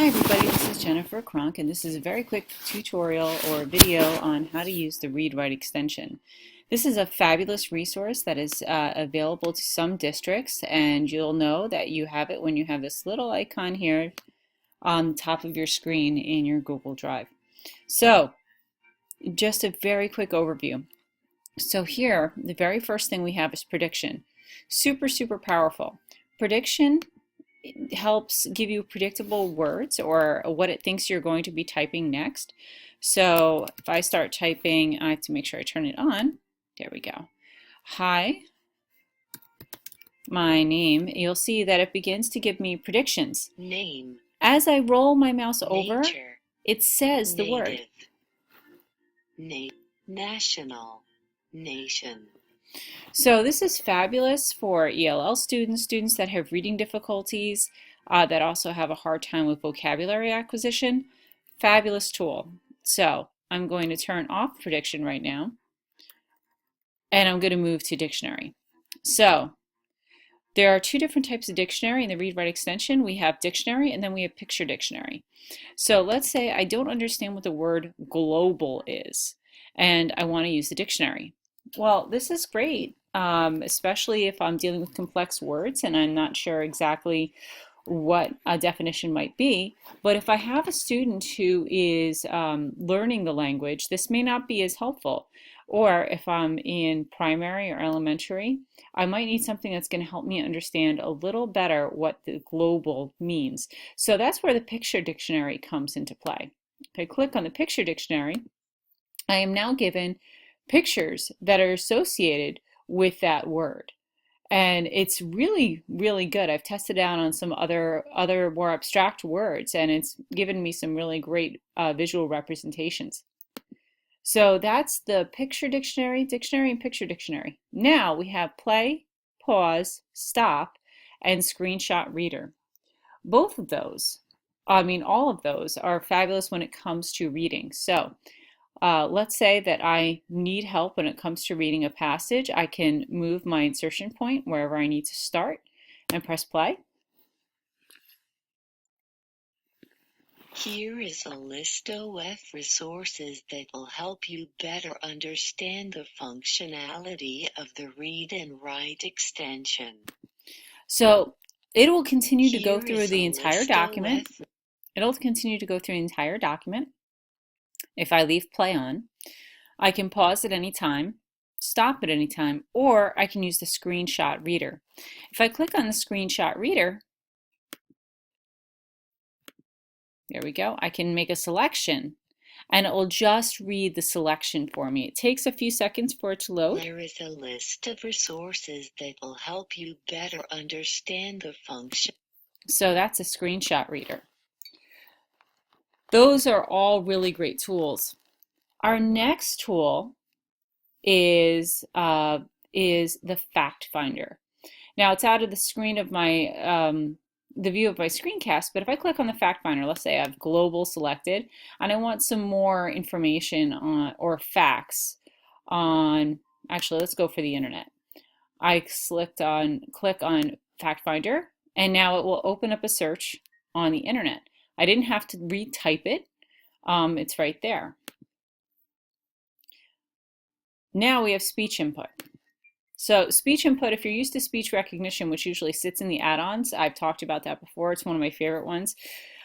Hi everybody, this is Jennifer Kronk, and this is a very quick tutorial or video on how to use the read-write extension. This is a fabulous resource that is available to some districts, and you'll know that you have it when you have this little icon here on the top of your screen in your Google Drive. So, just a very quick overview. So here, the very first thing we have is prediction. Super powerful. Prediction helps give you predictable words or what it thinks you're going to be typing next. So if I start typing, I have to make sure I turn it on. There we go. Hi, my name. You'll see that it begins to give me predictions. Name. As I roll my mouse over, Nature. it says the word. National. Nation. So this is fabulous for ELL students, students that have reading difficulties, that also have a hard time with vocabulary acquisition. Fabulous tool. So I'm going to turn off prediction right now, and I'm going to move to dictionary. So there are two different types of dictionary in the read-write extension. We have dictionary and then we have picture dictionary. So let's say I don't understand what the word global is, and I want to use the dictionary. Well, this is great, especially if I'm dealing with complex words and I'm not sure exactly what a definition might be. But if I have a student who is learning the language, this may not be as helpful. Or if I'm in primary or elementary, I might need something that's going to help me understand a little better what the global means. So that's where the picture dictionary comes into play. If I click on the picture dictionary, I am now given pictures that are associated with that word. And it's really good. I've tested it out on some other more abstract words, and it's given me some really great visual representations. So that's the picture dictionary, dictionary, and picture dictionary. Now we have play, pause, stop, and screenshot reader. Both of those, all of those are fabulous when it comes to reading. So let's say that I need help when it comes to reading a passage. I can move my insertion point wherever I need to start and press play. Here is a list of resources that will help you better understand the functionality of the read and write extension. So it will continue to go through the entire document. It'll continue to go through the entire document. If I leave play on, I can pause at any time, stop at any time, or I can use the screenshot reader. If I click on the screenshot reader, there we go, I can make a selection and it will just read the selection for me. It takes a few seconds for it to load. There is a list of resources that will help you better understand the function. So that's a screenshot reader. Those are all really great tools. Our next tool is the fact finder. Now it's out of the screen of my the view of my screencast, but if I click on the fact finder, let's say I have global selected and I want some more information on or facts on, actually let's go for the internet. I click on fact finder, and now it will open up a search on the internet. I didn't have to retype it. It's right there. Now we have speech input. So speech input, if you're used to speech recognition, which usually sits in the add-ons, I've talked about that before. It's one of my favorite ones.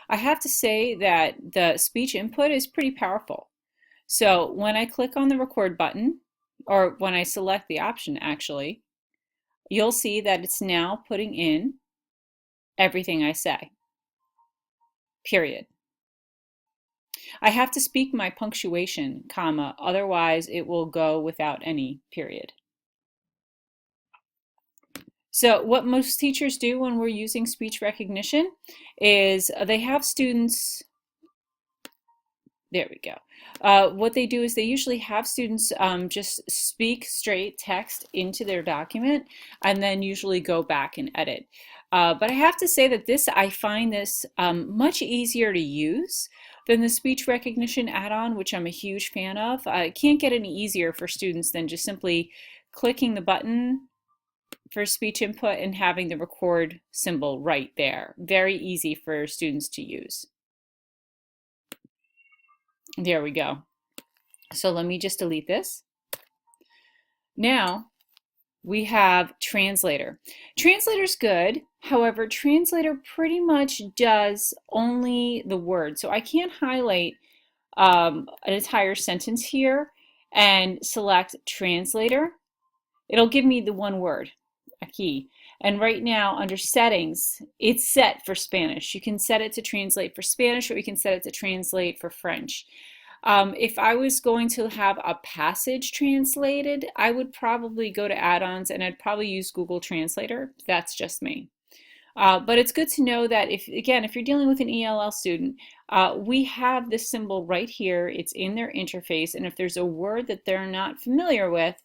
I have to say that the speech input is pretty powerful. So when I click on the record button, or when I select the option actually, you'll see that it's now putting in everything I say, period. I have to speak my punctuation, comma, otherwise it will go without any period. So what most teachers do when we're using speech recognition is they have students, there we go. What they do is they usually have students just speak straight text into their document and then usually go back and edit. But I have to say that I find this much easier to use than the speech recognition add-on, which I'm a huge fan of. I can't get any easier for students than just simply clicking the button for speech input and having the record symbol right there. Very easy for students to use. There we go. So let me just delete this. Now we have Translator. Translator's good. However, Translator pretty much does only the word. So I can't highlight an entire sentence here and select Translator. It'll give me the one word, aquí. And right now under settings, it's set for Spanish. You can set it to translate for Spanish, or you can set it to translate for French. If I was going to have a passage translated, I would probably go to add-ons and I'd probably use Google Translator. That's just me. But it's good to know that if you're dealing with an ELL student, we have this symbol right here. It's in their interface, and if there's a word that they're not familiar with,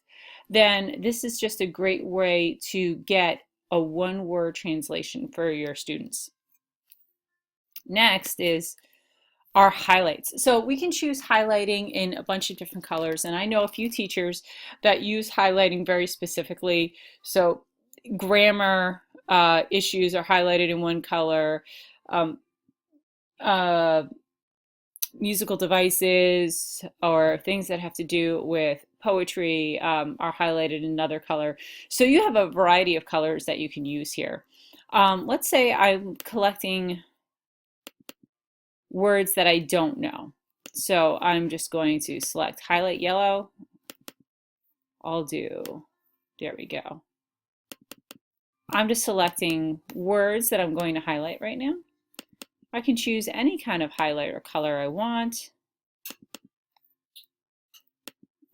then this is just a great way to get a one-word translation for your students. Next is our highlights. So we can choose highlighting in a bunch of different colors, and I know a few teachers that use highlighting very specifically. So grammar issues are highlighted in one color. Um, uh, Musical devices or things that have to do with poetry are highlighted in another color. So you have a variety of colors that you can use here. Let's say I'm collecting words that I don't know. So I'm just going to select highlight yellow. There we go. I'm just selecting words that I'm going to highlight right now. I can choose any kind of highlight or color I want.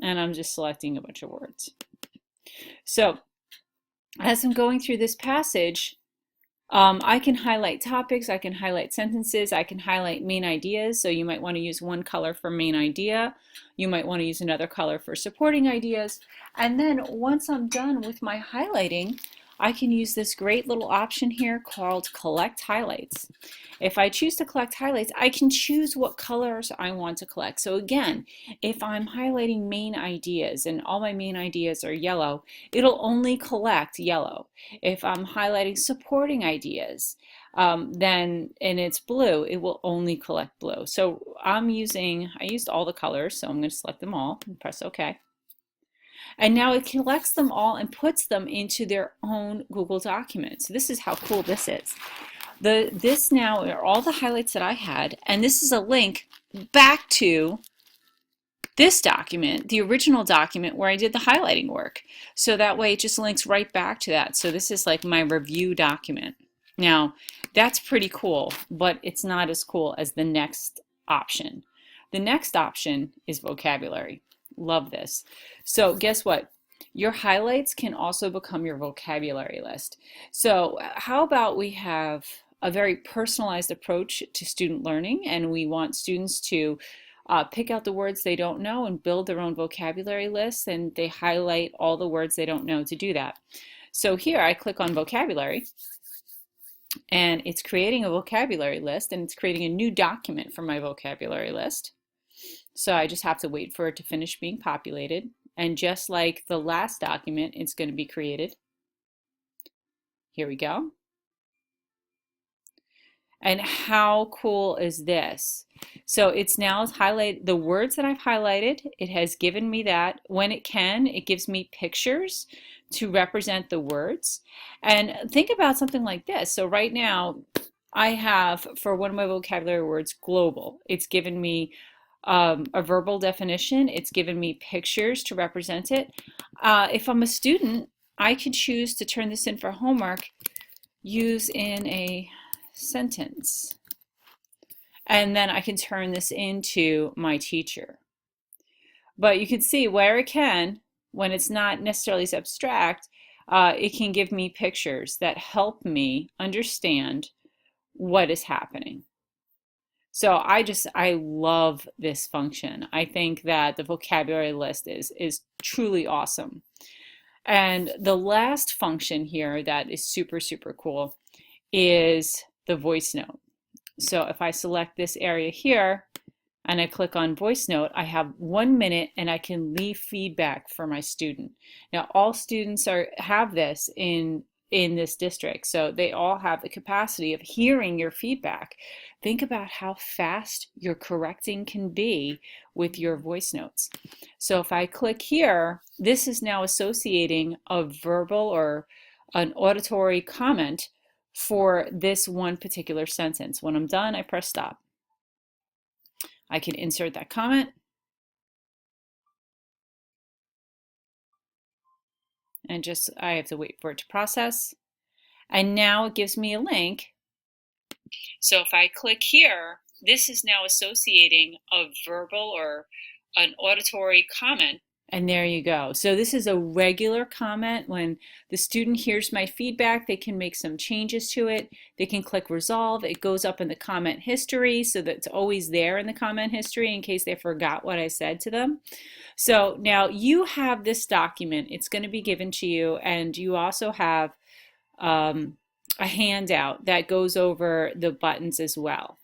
And I'm just selecting a bunch of words. So as I'm going through this passage, I can highlight topics, I can highlight sentences, I can highlight main ideas. So you might want to use one color for main idea. You might want to use another color for supporting ideas. And then once I'm done with my highlighting, I can use this great little option here called Collect Highlights. If I choose to collect highlights, I can choose what colors I want to collect. So again, if I'm highlighting main ideas and all my main ideas are yellow, it'll only collect yellow. If I'm highlighting supporting ideas, then and it's blue, it will only collect blue. So I used all the colors, so I'm going to select them all and press OK. And now it collects them all and puts them into their own Google document. So this is how cool this is. This now are all the highlights that I had, and this is a link back to this document, the original document where I did the highlighting work. So that way it just links right back to that. So this is like my review document. Now that's pretty cool, but it's not as cool as the next option. The next option is vocabulary. Love this. So guess what? Your highlights can also become your vocabulary list. So how about we have a very personalized approach to student learning, and we want students to pick out the words they don't know and build their own vocabulary lists, and they highlight all the words they don't know to do that. So here I click on vocabulary, and it's creating a vocabulary list, and it's creating a new document for my vocabulary list. So I just have to wait for it to finish being populated. And just like the last document, it's going to be created. Here we go. And how cool is this? So it's now highlighted the words that I've highlighted. It has given me that. When it can, it gives me pictures to represent the words. And think about something like this. So right now, I have, for one of my vocabulary words, global. It's given me a verbal definition. It's given me pictures to represent it. If I'm a student, I could choose to turn this in for homework, use in a sentence. And then I can turn this into my teacher. But you can see where it can, when it's not necessarily as abstract, it can give me pictures that help me understand what is happening. So I love this function. I think that the vocabulary list is truly awesome. And the last function here that is super, super cool is the voice note. So if I select this area here and I click on voice note, I have 1 minute and I can leave feedback for my student. Now all students have this in in this district. So they all have the capacity of hearing your feedback. Think about how fast your correcting can be with your voice notes. So if I click here, this is now associating a verbal or an auditory comment for this one particular sentence. When I'm done, I press stop. I can insert that comment and just I have to wait for it to process. And now it gives me a link. So if I click here, this is now associating a verbal or an auditory comment. And there you go. So this is a regular comment. When the student hears my feedback, they can make some changes to it. They can click resolve. It goes up in the comment history so that it's always there in the comment history in case they forgot what I said to them. So now you have this document. It's going to be given to you, and you also have a handout that goes over the buttons as well.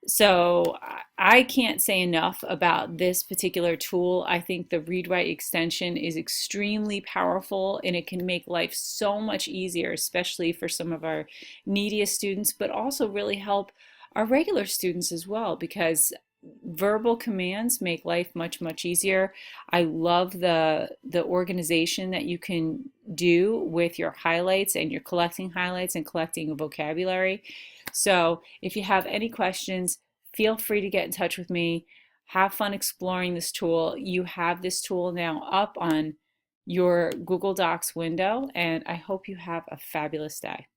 So I can't say enough about this particular tool. I think the read write extension is extremely powerful, and it can make life so much easier, especially for some of our neediest students, but also really help our regular students as well, because verbal commands make life much easier. I love the organization that you can do with your highlights, and you're collecting highlights and collecting a vocabulary. So if you have any questions, feel free to get in touch with me. Have fun exploring this tool. You have this tool now up on your Google Docs window, and I hope you have a fabulous day.